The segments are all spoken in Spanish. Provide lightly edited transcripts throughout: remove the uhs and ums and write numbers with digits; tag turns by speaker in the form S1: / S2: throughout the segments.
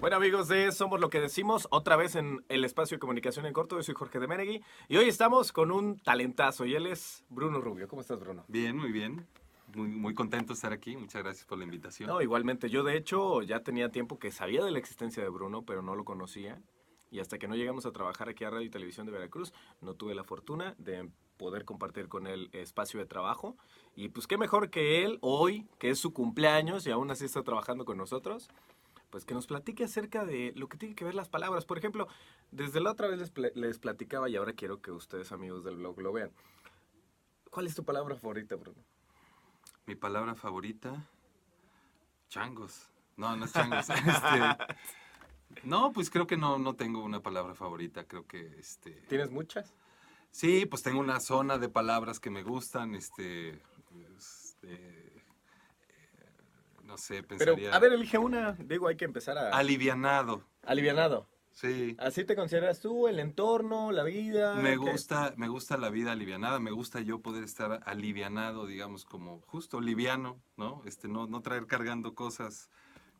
S1: Bueno, amigos de Somos lo que decimos, otra vez en el espacio de comunicación en corto. Yo soy Jorge de Menegui y hoy estamos con un talentazo y él es Bruno Rubio. ¿Cómo estás, Bruno?
S2: Bien, muy bien. Muy contento de estar aquí. Muchas gracias por la invitación.
S1: No, igualmente. Yo, de hecho, ya tenía tiempo que sabía de la existencia de Bruno, pero no lo conocía. Y hasta que no llegamos a trabajar aquí a Radio y Televisión de Veracruz, no tuve la fortuna de poder compartir con él espacio de trabajo. Y pues qué mejor que él hoy, que es su cumpleaños y aún así está trabajando con nosotros, pues que nos platique acerca de lo que tiene que ver las palabras. Por ejemplo, desde la otra vez les platicaba y ahora quiero que ustedes, amigos del blog, lo vean. ¿Cuál es tu palabra favorita, Bruno?
S2: Mi palabra favorita, changos. No, no es changos. No, pues creo que no tengo una palabra favorita. Creo que,
S1: ¿Tienes muchas?
S2: sí, pues tengo una zona de palabras que me gustan. No sé,
S1: Pero, a
S2: pensaría
S1: ver, elige una. Digo, hay que empezar a...
S2: alivianado.
S1: Alivianado.
S2: Sí.
S1: ¿Así te consideras tú, el entorno, la vida? ¿Qué?
S2: Me gusta la vida alivianada, me gusta yo poder estar alivianado, digamos, como justo liviano, ¿no? No traer cargando cosas,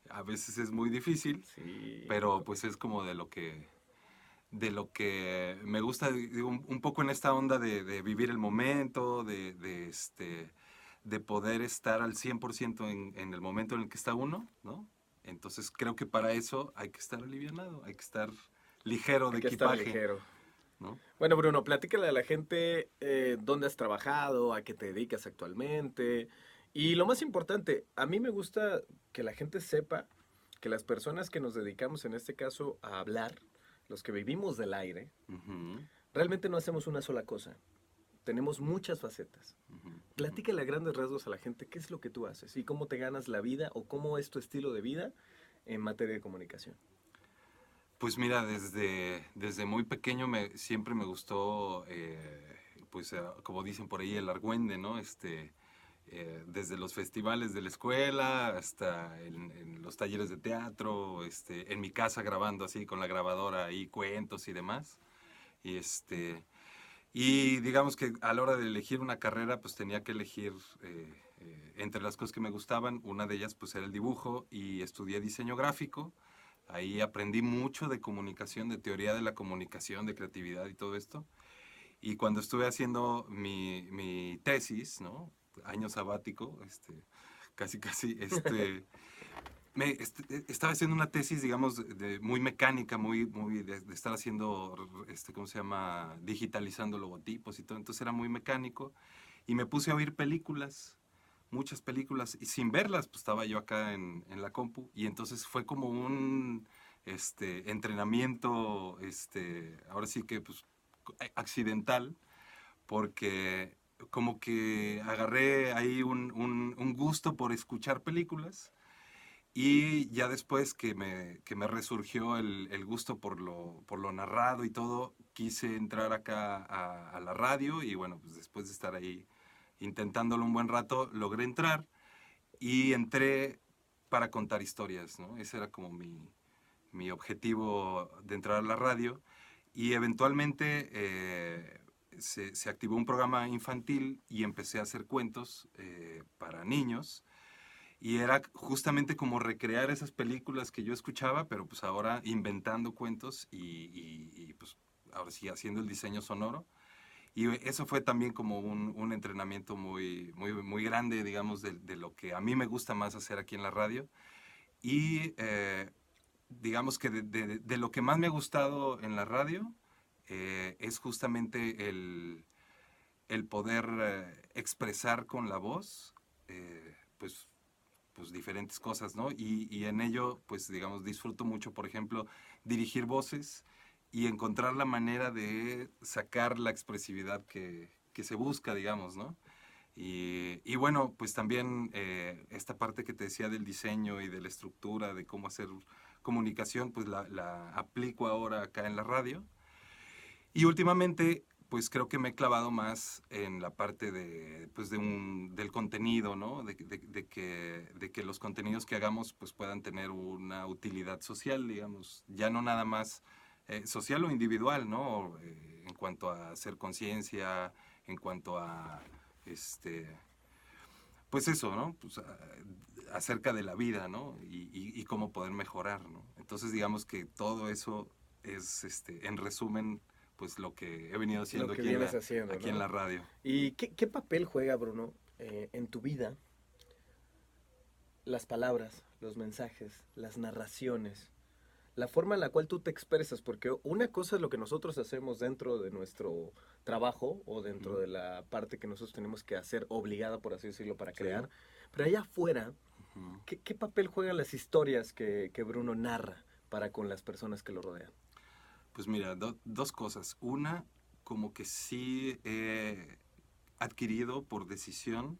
S2: a veces es muy difícil,
S1: Sí.
S2: pero pues es como de lo que me gusta, digo, un poco en esta onda de vivir el momento, de poder estar al 100% en el momento en el que está uno, ¿no? Entonces creo que para eso hay que estar alivianado, hay que estar ligero
S1: Hay
S2: de
S1: que estar
S2: equipaje,
S1: ligero.
S2: ¿no?
S1: Bueno, Bruno, platícale a la gente dónde has trabajado, a qué te dedicas actualmente. Y lo más importante, a mí me gusta que la gente sepa que las personas que nos dedicamos, en este caso, a hablar, los que vivimos del aire,
S2: Ujú,
S1: realmente no hacemos una sola cosa. Tenemos muchas facetas.
S2: ujú, ujú.
S1: Platícale a grandes rasgos a la gente qué es lo que tú haces y cómo te ganas la vida o cómo es tu estilo de vida en materia de comunicación.
S2: Pues mira, desde muy pequeño siempre me gustó, pues como dicen por ahí, el argüende, ¿no? Desde los festivales de la escuela hasta en los talleres de teatro, en mi casa grabando así con la grabadora ahí cuentos y demás. Y y digamos que a la hora de elegir una carrera, pues tenía que elegir entre las cosas que me gustaban. Una de ellas pues era el dibujo y estudié diseño gráfico. Ahí aprendí mucho de comunicación, de teoría de la comunicación, de creatividad y todo esto. Y cuando estuve haciendo mi tesis, ¿no? Año sabático, casi, estaba haciendo una tesis, digamos, muy mecánica, muy de estar haciendo, ¿cómo se llama? Digitalizando logotipos y todo. Entonces era muy mecánico. Y me puse a oír películas, muchas películas, y sin verlas, pues estaba yo acá en la compu. Y entonces fue como un entrenamiento, ahora sí que, pues, accidental, porque como que agarré ahí un gusto por escuchar películas y ya después que me resurgió el gusto por lo narrado y todo, quise entrar acá a la radio y bueno, pues después de estar ahí intentándolo un buen rato, logré entrar y entré para contar historias, ¿no? Ese era como mi objetivo de entrar a la radio y eventualmente se activó un programa infantil y empecé a hacer cuentos para niños y era justamente como recrear esas películas que yo escuchaba, pero pues ahora inventando cuentos y, pues ahora sí haciendo el diseño sonoro. Y eso fue también como un entrenamiento muy grande, digamos, de lo que a mí me gusta más hacer aquí en la radio. Y digamos que de lo que más me ha gustado en la radio es justamente el poder expresar con la voz, pues pues diferentes cosas, ¿no? Y en ello, pues digamos, disfruto mucho, por ejemplo, dirigir voces y encontrar la manera de sacar la expresividad que se busca, digamos, ¿no? Y bueno, pues también esta parte que te decía del diseño y de la estructura, de cómo hacer comunicación, pues la aplico ahora acá en la radio. Y últimamente, pues creo que me he clavado más en la parte pues del contenido, ¿no? De que los contenidos que hagamos pues puedan tener una utilidad social, digamos, ya no nada más social o individual, ¿no? En cuanto a hacer conciencia, en cuanto a, este, pues eso, ¿no? Pues acerca de la vida, ¿no? Y cómo poder mejorar, ¿no? Entonces, digamos que todo eso es, en resumen, pues lo que he venido haciendo
S1: Lo que
S2: aquí,
S1: vienes haciendo,
S2: aquí en
S1: ¿no?
S2: la radio.
S1: ¿Y qué papel juega, Bruno, en tu vida las palabras, los mensajes, las narraciones, la forma en la cual tú te expresas? Porque una cosa es lo que nosotros hacemos dentro de nuestro trabajo o dentro
S2: Ujú.
S1: de la parte que nosotros tenemos que hacer obligada, por así decirlo, para
S2: Sí.
S1: crear. Pero allá afuera,
S2: Ujú.
S1: ¿qué papel juegan las historias que Bruno narra para con las personas que lo rodean?
S2: Pues mira, dos cosas. Una, como que sí he adquirido por decisión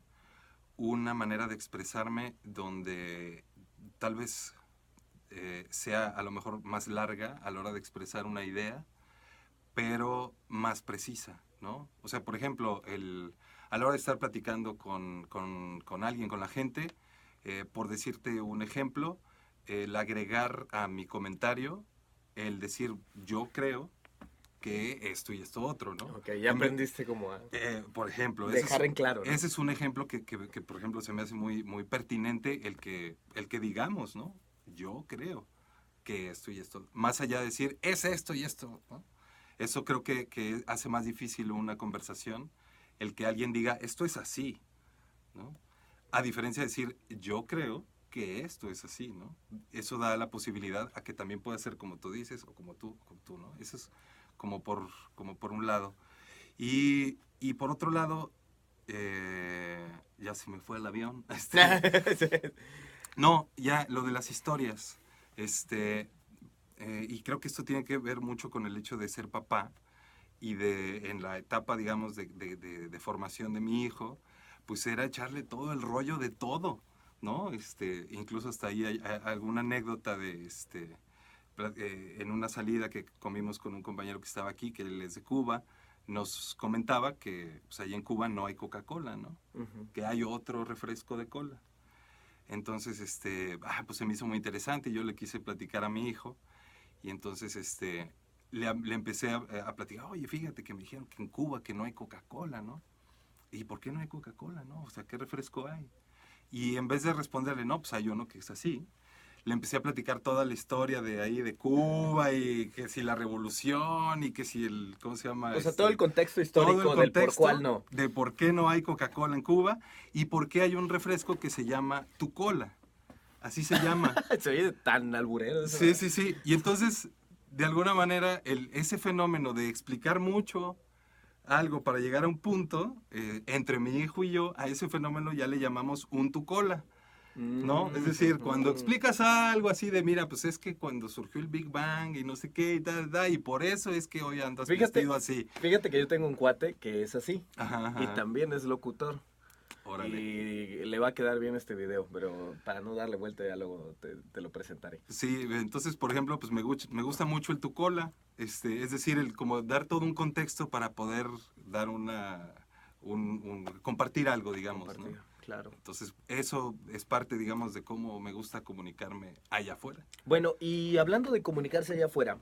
S2: una manera de expresarme donde tal vez sea a lo mejor más larga a la hora de expresar una idea, pero más precisa, ¿no? O sea, por ejemplo, a la hora de estar platicando con alguien, con la gente, por decirte un ejemplo, el agregar a mi comentario, el decir yo creo que esto y esto otro, ¿no?
S1: Ok, ya aprendiste como a
S2: Por ejemplo,
S1: dejar en claro, ¿no?
S2: ese es un ejemplo que, por ejemplo, se me hace muy, muy pertinente el que digamos, ¿no? Yo creo que esto y esto, más allá de decir, es esto y esto, ¿no? Eso creo que hace más difícil una conversación, el que alguien diga, esto es así, ¿no? A diferencia de decir, yo creo que esto es así, ¿no? Eso da la posibilidad a que también pueda ser como tú dices o como tú, ¿no? Eso es como por un lado. Y por otro lado, ya se me fue el avión. No, ya lo de las historias. Y creo que esto tiene que ver mucho con el hecho de ser papá y en la etapa, digamos, de formación de mi hijo, pues era echarle todo el rollo de todo, ¿no? Incluso hasta ahí hay alguna anécdota en una salida que comimos con un compañero que estaba aquí, que él es de Cuba, nos comentaba que pues, allá en Cuba no hay Coca-Cola, ¿no?
S1: Ujú.
S2: Que hay otro refresco de cola. Entonces, pues se me hizo muy interesante y yo le quise platicar a mi hijo y entonces, le empecé a platicar, oye, fíjate que me dijeron que en Cuba que no hay Coca-Cola, ¿no? ¿Y por qué no hay Coca-Cola, no? O sea, ¿qué refresco hay? Y en vez de responderle, no, pues hay uno que es así, le empecé a platicar toda la historia de ahí, de Cuba, y que si la revolución, y que si ¿cómo se llama?
S1: O sea, todo el contexto
S2: Todo el
S1: histórico del por cuál
S2: contexto
S1: no.
S2: de por qué no hay Coca-Cola en Cuba y por qué hay un refresco que se llama Tu Cola. Así se llama.
S1: Se oye tan alburero eso,
S2: Sí,
S1: ¿verdad?
S2: sí, sí. Y entonces, de alguna manera, ese fenómeno de explicar mucho algo para llegar a un punto, entre mi hijo y yo, a ese fenómeno ya le llamamos un tu cola, ¿no? Es
S1: Mm,
S2: decir, cuando
S1: ujú.
S2: explicas algo así de, mira, pues es que cuando surgió el Big Bang y no sé qué y tal, y por eso es que hoy andas
S1: Fíjate,
S2: vestido así.
S1: fíjate que yo tengo un cuate que es así
S2: Ajá,
S1: y
S2: ajá.
S1: también es locutor.
S2: Órale.
S1: Y le va a quedar bien este video, pero para no darle vuelta ya luego te lo presentaré.
S2: Sí, entonces, por ejemplo, pues me gusta mucho el tu cola, es decir, el como dar todo un contexto para poder dar compartir algo, digamos, ¿no?
S1: Compartir, claro.
S2: Entonces, eso es parte, digamos, de cómo me gusta comunicarme allá afuera.
S1: Bueno, y hablando de comunicarse allá afuera,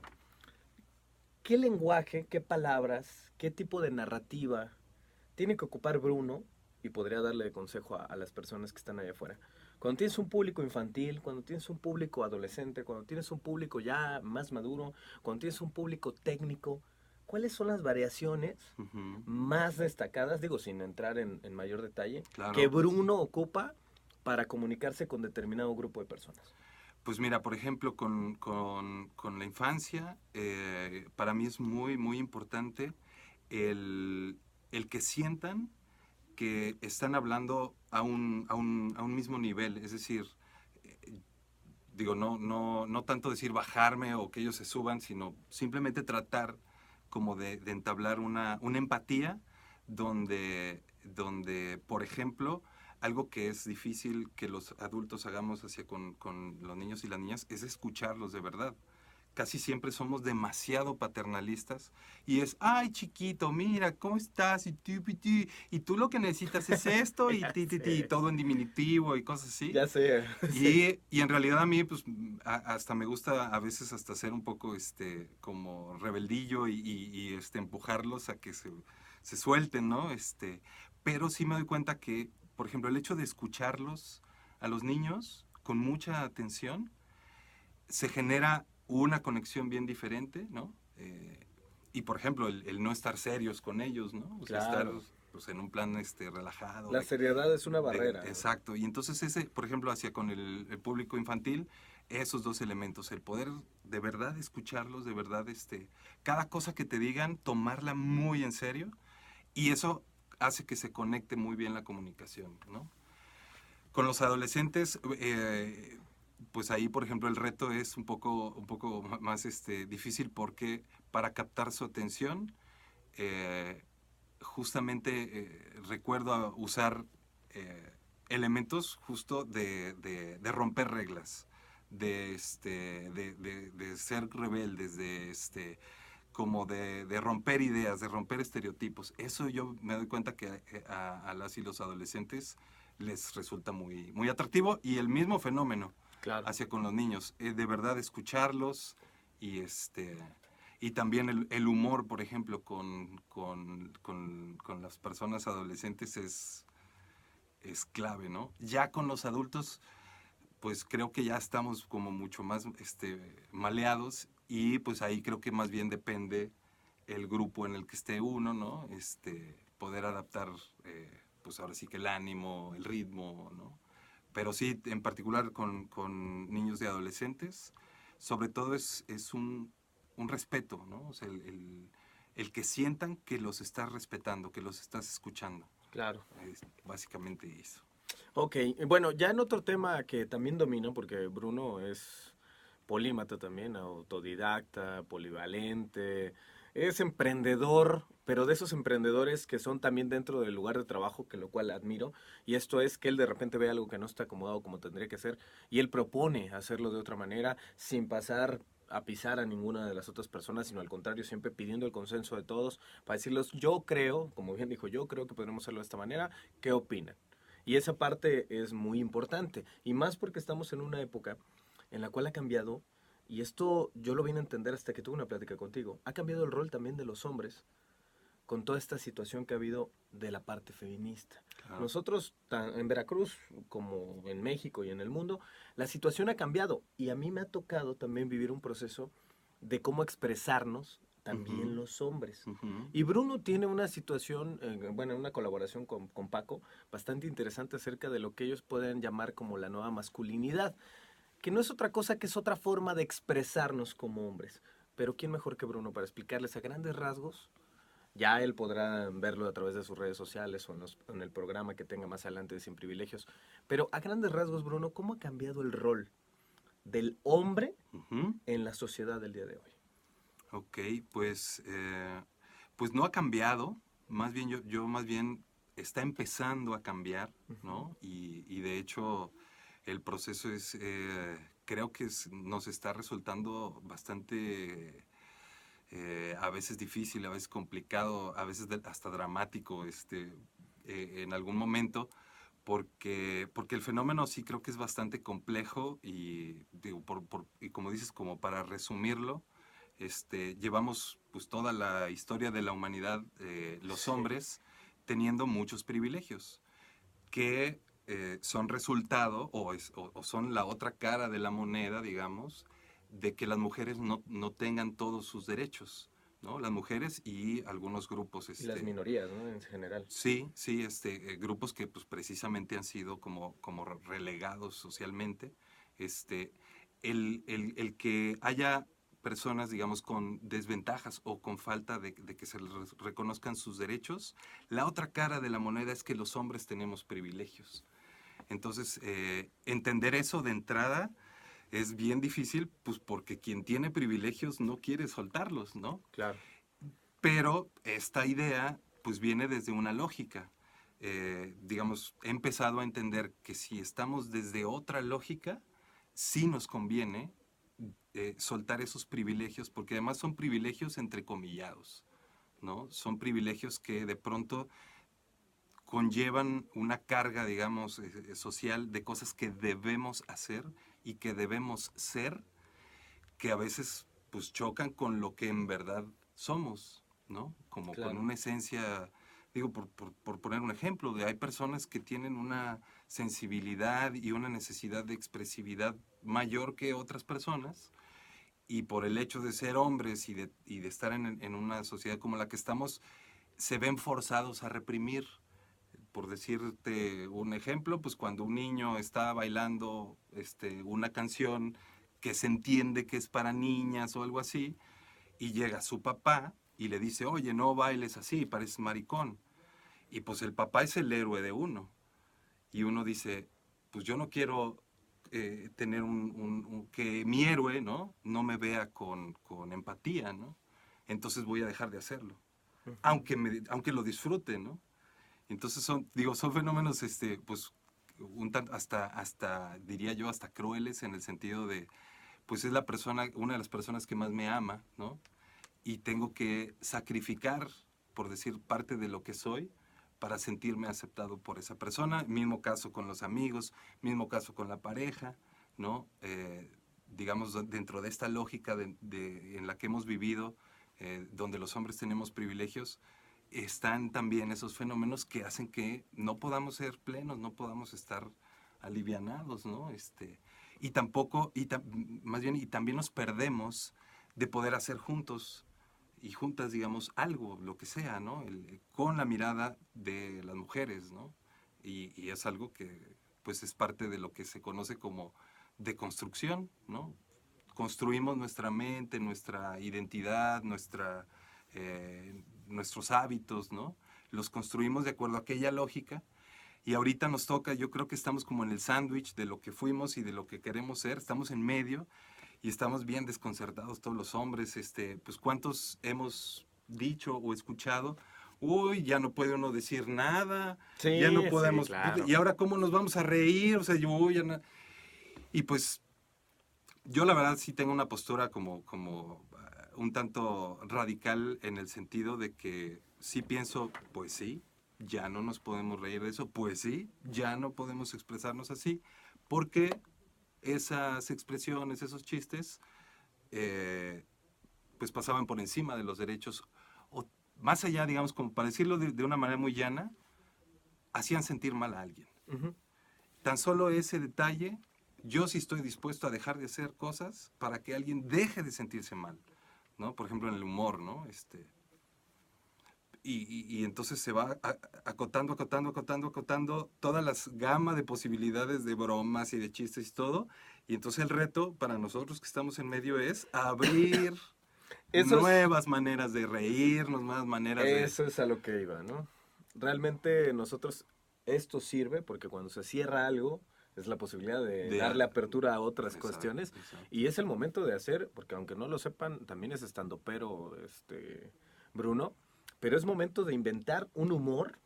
S1: ¿qué lenguaje, qué palabras, qué tipo de narrativa tiene que ocupar Bruno? Y podría darle de consejo a las personas que están allá afuera. Cuando tienes un público infantil, cuando tienes un público adolescente, cuando tienes un público ya más maduro, cuando tienes un público técnico, ¿cuáles son las variaciones
S2: Ujú,
S1: más destacadas, digo sin entrar en mayor detalle, que
S2: claro.
S1: Bruno ocupa para comunicarse con determinado grupo de personas?
S2: Pues mira, por ejemplo, con la infancia, para mí es muy, muy importante el que sientan que están hablando a un mismo nivel. Es decir, eh, digo, no tanto decir bajarme o que ellos se suban, sino simplemente tratar como de entablar una empatía donde, por ejemplo, algo que es difícil que los adultos hagamos hacia con los niños y las niñas es escucharlos de verdad. Casi siempre somos demasiado paternalistas y es, ay chiquito, mira, ¿cómo estás? Y tú lo que necesitas es esto y
S1: Ya
S2: y
S1: sé,
S2: todo en diminutivo y cosas así.
S1: ya sé, sí.
S2: Y en realidad a mí, pues, hasta me gusta a veces hasta ser un poco, como rebeldillo y empujarlos a que se suelten, ¿no? Pero sí me doy cuenta que, por ejemplo, el hecho de escucharlos a los niños con mucha atención se genera una conexión bien diferente, ¿no? Y por ejemplo, el no estar serios con ellos, ¿no? O sea, estar
S1: Claro.
S2: pues, en un plan relajado.
S1: La seriedad es una barrera.
S2: Exacto. Y entonces ese, por ejemplo, hacia con el público infantil, esos dos elementos, el poder de verdad escucharlos, de verdad, cada cosa que te digan, tomarla muy en serio, y eso hace que se conecte muy bien la comunicación, ¿no? Con los adolescentes, pues ahí, por ejemplo, el reto es un poco más difícil porque para captar su atención, eh, justamente recuerdo usar elementos justo de romper reglas, de ser rebeldes, como de romper ideas, de romper estereotipos. Eso yo me doy cuenta que a las y los adolescentes les resulta muy, muy atractivo, y el mismo fenómeno
S1: Claro.
S2: hacia con los niños, de verdad escucharlos y y también el humor, por ejemplo, con las personas adolescentes es clave, ¿no? Ya con los adultos, pues creo que ya estamos como mucho más maleados, y pues ahí creo que más bien depende el grupo en el que esté uno, ¿no? Poder adaptar, pues ahora sí que el ánimo, el ritmo, ¿no? Pero sí, en particular con niños y adolescentes, sobre todo es un respeto, ¿no? O sea, el que sientan que los estás respetando, que los estás escuchando.
S1: Claro.
S2: Es básicamente eso.
S1: Ok, bueno, ya en otro tema que también domino, porque Bruno es polímata también, autodidacta, polivalente, es emprendedor, pero de esos emprendedores que son también dentro del lugar de trabajo, que lo cual admiro, y esto es que él de repente ve algo que no está acomodado como tendría que ser, y él propone hacerlo de otra manera, sin pasar a pisar a ninguna de las otras personas, sino al contrario, siempre pidiendo el consenso de todos, para decirles, yo creo, como bien dijo, yo creo que podremos hacerlo de esta manera, ¿qué opinan? Y esa parte es muy importante. Y más porque estamos en una época en la cual ha cambiado, y esto yo lo vine a entender hasta que tuve una plática contigo, ha cambiado el rol también de los hombres con toda esta situación que ha habido de la parte feminista.
S2: Claro.
S1: Nosotros, en Veracruz, como en México y en el mundo, la situación ha cambiado. Y a mí me ha tocado también vivir un proceso de cómo expresarnos también
S2: Ujú,
S1: los hombres.
S2: ujú.
S1: Y Bruno tiene una situación, bueno, una colaboración con Paco, bastante interesante acerca de lo que ellos pueden llamar como la nueva masculinidad, que no es otra cosa que es otra forma de expresarnos como hombres. Pero ¿quién mejor que Bruno para explicarles a grandes rasgos? Ya él podrá verlo a través de sus redes sociales o en el programa que tenga más adelante de Sin Privilegios. Pero a grandes rasgos, Bruno, ¿cómo ha cambiado el rol del hombre
S2: Ujú.
S1: en la sociedad del día de hoy?
S2: Ok, pues no ha cambiado, más bien yo más bien está empezando a cambiar,
S1: Ujú.
S2: ¿no? Y de hecho el proceso creo que nos está resultando bastante, a veces difícil, a veces complicado, a veces hasta dramático, en algún momento, porque el fenómeno sí creo que es bastante complejo, y digo, y como dices, como para resumirlo, llevamos pues toda la historia de la humanidad, los
S1: Sí,
S2: hombres teniendo muchos privilegios que son resultado, o son la otra cara de la moneda, digamos, de que las mujeres no tengan todos sus derechos, ¿no? Las mujeres y algunos grupos,
S1: y las minorías, ¿no? En general.
S2: sí, sí, grupos que pues precisamente han sido como relegados socialmente. Este, el que haya personas, digamos, con desventajas o con falta de que se les reconozcan sus derechos, la otra cara de la moneda es que los hombres tenemos privilegios. Entonces, entender eso de entrada es bien difícil, pues porque quien tiene privilegios no quiere soltarlos, ¿no?
S1: Claro,
S2: Pero esta idea pues viene desde una lógica. Digamos, he empezado a entender que si estamos desde otra lógica, sí nos conviene soltar esos privilegios, porque además son privilegios entrecomillados, ¿no? Son privilegios que de pronto conllevan una carga, digamos, social de cosas que debemos hacer y que debemos ser, que a veces pues chocan con lo que en verdad somos, ¿no? Como con
S1: claro.
S2: una esencia, digo, por poner un ejemplo, hay personas que tienen una sensibilidad y una necesidad de expresividad mayor que otras personas, y por el hecho de ser hombres y de estar en una sociedad como la que estamos, se ven forzados a reprimir. Por decirte un ejemplo, pues cuando un niño está bailando una canción que se entiende que es para niñas o algo así, y llega su papá y le dice, oye, no bailes así, pareces maricón. Y pues el papá es el héroe de uno. Y uno dice, pues yo no quiero tener que mi héroe, ¿no? No me vea con empatía, ¿no? Entonces voy a dejar de hacerlo. Aunque lo disfrute, ¿no? Entonces son fenómenos, pues, hasta, diría yo, hasta crueles en el sentido de, pues es una de las personas que más me ama, ¿no? Y tengo que sacrificar, por decir, parte de lo que soy para sentirme aceptado por esa persona. Mismo caso con los amigos, mismo caso con la pareja, ¿no? Digamos, dentro de esta lógica en la que hemos vivido, donde los hombres tenemos privilegios, están también esos fenómenos que hacen que no podamos ser plenos, no podamos estar alivianados, ¿no? Y tampoco, más bien, y también nos perdemos de poder hacer juntos y juntas, digamos, algo, lo que sea, ¿no? Con la mirada de las mujeres, ¿no? Y es algo que, pues, es parte de lo que se conoce como deconstrucción, ¿no? Construimos nuestra mente, nuestra identidad, nuestros hábitos, ¿no? Los construimos de acuerdo a aquella lógica. Y ahorita nos toca, yo creo que estamos como en el sándwich de lo que fuimos y de lo que queremos ser, estamos en medio y estamos bien desconcertados todos los hombres, pues cuántos hemos dicho o escuchado, uy, ya no puede uno decir nada, ya no
S1: Sí, sí,
S2: podemos,
S1: claro.
S2: y ahora cómo nos vamos a reír, o sea, yo ya no. Y pues yo la verdad sí tengo una postura como un tanto radical en el sentido de que sí pienso, pues sí, ya no nos podemos reír de eso, pues sí, ya no podemos expresarnos así, porque esas expresiones, esos chistes, eh, pues pasaban por encima de los derechos, o más allá, digamos, como para decirlo de una manera muy llana, hacían sentir mal a alguien.
S1: Ujú.
S2: Tan solo ese detalle, yo sí estoy dispuesto a dejar de hacer cosas para que alguien deje de sentirse mal, ¿no? Por ejemplo, en el humor, ¿no? Y entonces se va acotando todas las gama de posibilidades de bromas y de chistes y todo. Y entonces el reto para nosotros que estamos en medio es abrir
S1: Eso es,
S2: nuevas maneras de reírnos, nuevas maneras de...
S1: eso es a lo que iba, ¿no? Realmente nosotros, esto sirve porque cuando se cierra algo, es la posibilidad de
S2: de
S1: darle apertura a otras
S2: exacto,
S1: cuestiones
S2: exacto.
S1: y es el momento de hacer, porque aunque no lo sepan, también es estandopero, Bruno, pero es momento de inventar un humor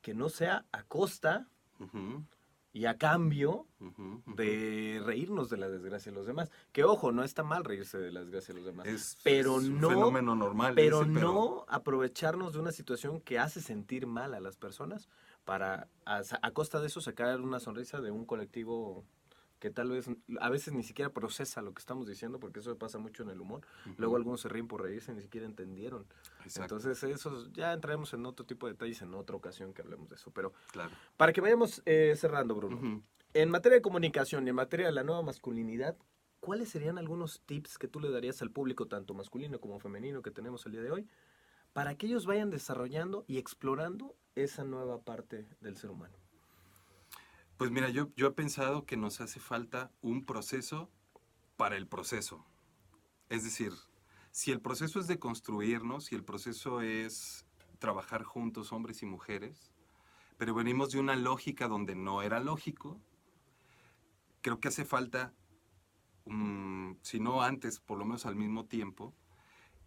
S1: que no sea a costa
S2: Ujú,
S1: y a cambio
S2: ujú, ujú.
S1: de reírnos de la desgracia de los demás. Que ojo, no está mal reírse de la desgracia de los demás, pero
S2: Es un
S1: no,
S2: fenómeno normal
S1: pero
S2: ese, pero
S1: no aprovecharnos de una situación que hace sentir mal a las personas para a costa de eso sacar una sonrisa de un colectivo que tal vez a veces ni siquiera procesa lo que estamos diciendo, porque eso pasa mucho en el humor. Luego
S2: ujú,
S1: algunos se ríen por reírse, ni siquiera entendieron.
S2: exacto,
S1: Entonces, eso ya entraremos en otro tipo de detalles en otra ocasión que hablemos de eso. Pero
S2: claro.
S1: para que vayamos cerrando, Bruno,
S2: Ujú.
S1: en materia de comunicación y en materia de la nueva masculinidad, ¿cuáles serían algunos tips que tú le darías al público, tanto masculino como femenino, que tenemos el día de hoy, para que ellos vayan desarrollando y explorando esa nueva parte del ser humano?
S2: Pues mira, yo he pensado que nos hace falta un proceso para el proceso. Es decir, si el proceso es de construirnos, si el proceso es trabajar juntos, hombres y mujeres, pero venimos de una lógica donde no era lógico, creo que hace falta, si no antes, por lo menos al mismo tiempo,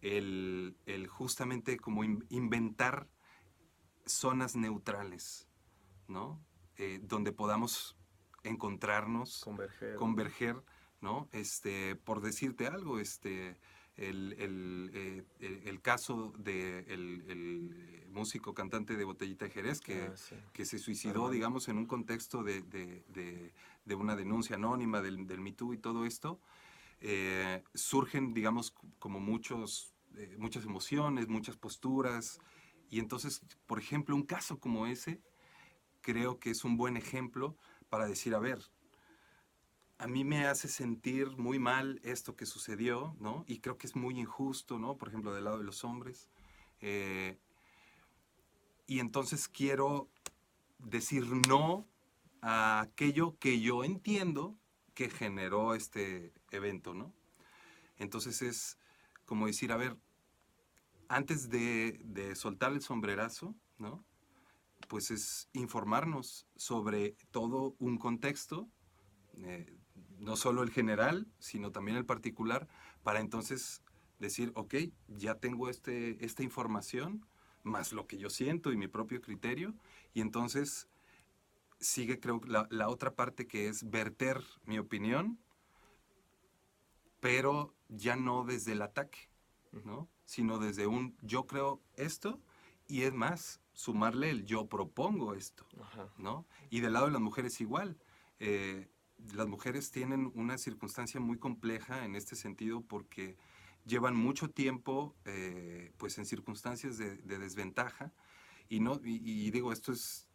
S2: el justamente como inventar zonas neutrales, ¿no? Donde podamos encontrarnos,
S1: Converger, ¿no?
S2: converger, ¿no? Por decirte algo, el caso del músico cantante de Botellita de Jerez
S1: Ah, sí.
S2: que se suicidó,
S1: Armando.
S2: digamos, en un contexto de una denuncia anónima del Me Too y todo esto, surgen, digamos, como muchas emociones, muchas posturas, y entonces, por ejemplo, un caso como ese, creo que es un buen ejemplo para decir, a ver, a mí me hace sentir muy mal esto que sucedió, ¿no? Y creo que es muy injusto, ¿no? Por ejemplo, del lado de los hombres. Eh, y entonces quiero decir no a aquello que yo entiendo que generó este evento, ¿no? Entonces es como decir, a ver, antes de soltar el sombrerazo, ¿no? Pues es informarnos sobre todo un contexto, eh, no solo el general, sino también el particular, para entonces decir, ok, ya tengo esta información, más lo que yo siento y mi propio criterio, y entonces sigue, creo, la otra parte que es verter mi opinión, pero ya no desde el ataque, ¿no? Sino desde un yo creo esto y es más, sumarle el yo propongo esto,
S1: Ajá.
S2: ¿no? Y del lado de las mujeres igual. Eh, las mujeres tienen una circunstancia muy compleja en este sentido porque llevan mucho tiempo pues en circunstancias de desventaja y, no, y digo, esto es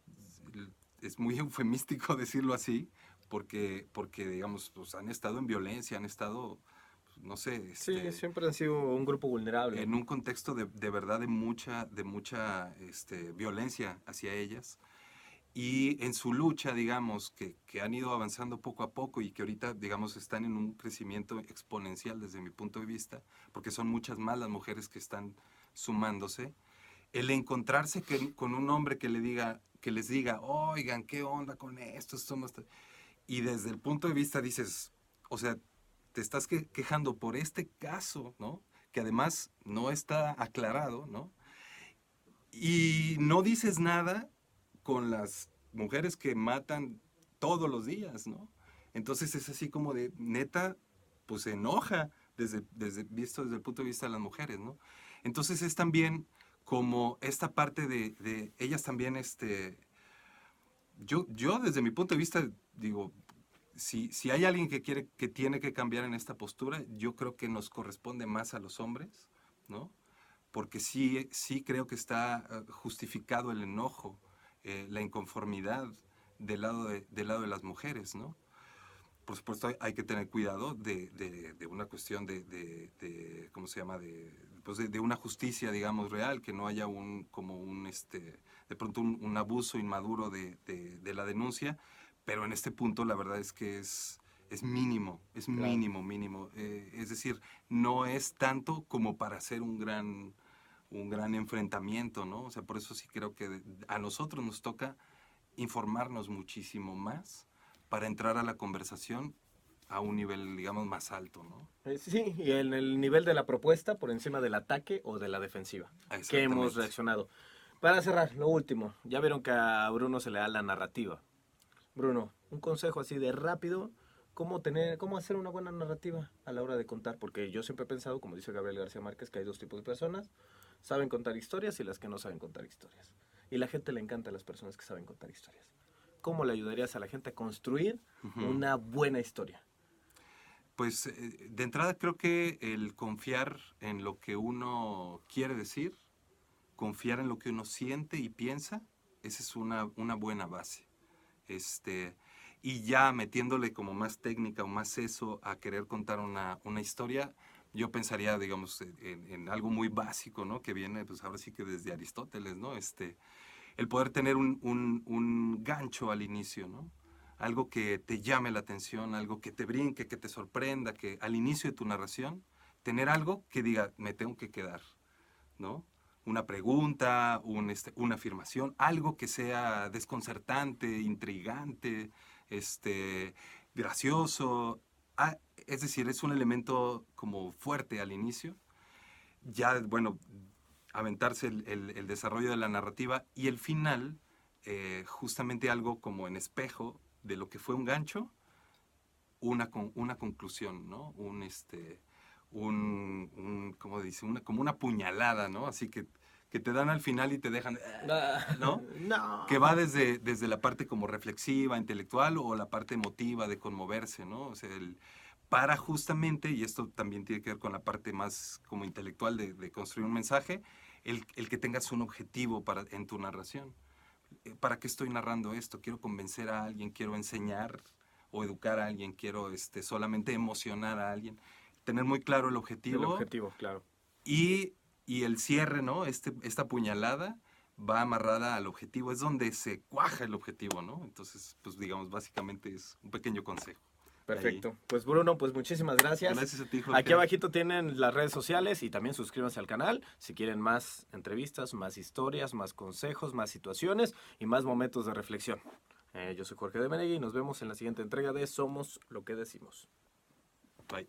S2: muy eufemístico decirlo así porque digamos, pues han estado en violencia, han estado no sé,
S1: Sí, siempre han sido un grupo vulnerable.
S2: en un contexto de verdad de mucha violencia hacia ellas. Y en su lucha, digamos, que han ido avanzando poco a poco y que ahorita, digamos, están en un crecimiento exponencial desde mi punto de vista, porque son muchas más las mujeres que están sumándose, el encontrarse con un hombre que les diga, oigan, ¿qué onda con esto? Esto no está... Y desde el punto de vista dices, o sea, te estás quejando por este caso, ¿no? Que además no está aclarado, ¿no? Y no dices nada con las mujeres que matan todos los días, ¿no? Entonces es así como de, neta, pues se enoja visto desde el punto de vista de las mujeres, ¿no? Entonces es también como esta parte de ellas también, yo desde mi punto de vista digo, si hay alguien que tiene que cambiar en esta postura, yo creo que nos corresponde más a los hombres, ¿no? Porque sí creo que está justificado el enojo, la inconformidad del lado de las mujeres, ¿no? Por supuesto hay que tener cuidado de una cuestión ¿cómo se llama? Pues de una justicia, digamos, real, que no haya de pronto un abuso inmaduro de la denuncia, pero en este punto la verdad es que es mínimo, es
S1: Claro.
S2: mínimo, mínimo. Es decir, no es tanto como para hacer un gran enfrentamiento, ¿no? O sea, por eso sí creo que a nosotros nos toca informarnos muchísimo más para entrar a la conversación a un nivel, digamos, más alto, ¿no?
S1: Sí, y en el nivel de la propuesta por encima del ataque o de la defensiva, que hemos
S2: Exactamente.
S1: reaccionado. Para cerrar, lo último, ya vieron que a Bruno se le da la narrativa. Bruno, un consejo así de rápido, cómo hacer una buena narrativa a la hora de contar, porque yo siempre he pensado, como dice Gabriel García Márquez, que hay dos tipos de personas, saben contar historias y las que no saben contar historias. Y la gente le encanta a las personas que saben contar historias. ¿Cómo le ayudarías a la gente a construir
S2: Ujú.
S1: una buena historia?
S2: Pues de entrada creo que el confiar en lo que uno quiere decir, confiar en lo que uno siente y piensa, esa es una buena base. Este, y ya metiéndole como más técnica o más eso a querer contar una historia, yo pensaría, digamos, en algo muy básico, ¿no? Que viene, pues ahora sí que desde Aristóteles, ¿no? El poder tener un gancho al inicio, ¿no? Algo que te llame la atención, algo que te brinque, que te sorprenda, que al inicio de tu narración, tener algo que diga, me tengo que quedar, ¿no? Una pregunta, una afirmación, algo que sea desconcertante, intrigante, gracioso. Es decir, es un elemento como fuerte al inicio. Ya, bueno, aventarse el desarrollo de la narrativa y el final, justamente algo como en espejo de lo que fue un gancho, una conclusión, ¿no? ¿Cómo dice? Como una puñalada, ¿no? Así que te dan al final y te dejan, ¿no? Que va
S1: No.
S2: desde la parte como reflexiva, intelectual o la parte emotiva de conmoverse, ¿no? O sea, para justamente, y esto también tiene que ver con la parte más como intelectual de construir un mensaje, el que tengas un objetivo en tu narración. ¿Para qué estoy narrando esto? ¿Quiero convencer a alguien? ¿Quiero enseñar? o educar a alguien, quiero solamente emocionar a alguien. Tener muy claro el objetivo.
S1: El objetivo, claro.
S2: Y el cierre, ¿no? Esta puñalada va amarrada al objetivo, es donde se cuaja el objetivo, ¿no? Entonces, pues digamos, básicamente es un pequeño consejo.
S1: Perfecto.
S2: Ahí.
S1: Pues Bruno, pues muchísimas gracias.
S2: Gracias a ti, Jorge.
S1: Aquí abajito tienen las redes sociales y también suscríbanse al canal si quieren más entrevistas, más historias, más consejos, más situaciones y más momentos de reflexión. Yo soy Jorge de Menegui y nos vemos en la siguiente entrega de Somos lo que decimos.
S2: Bye.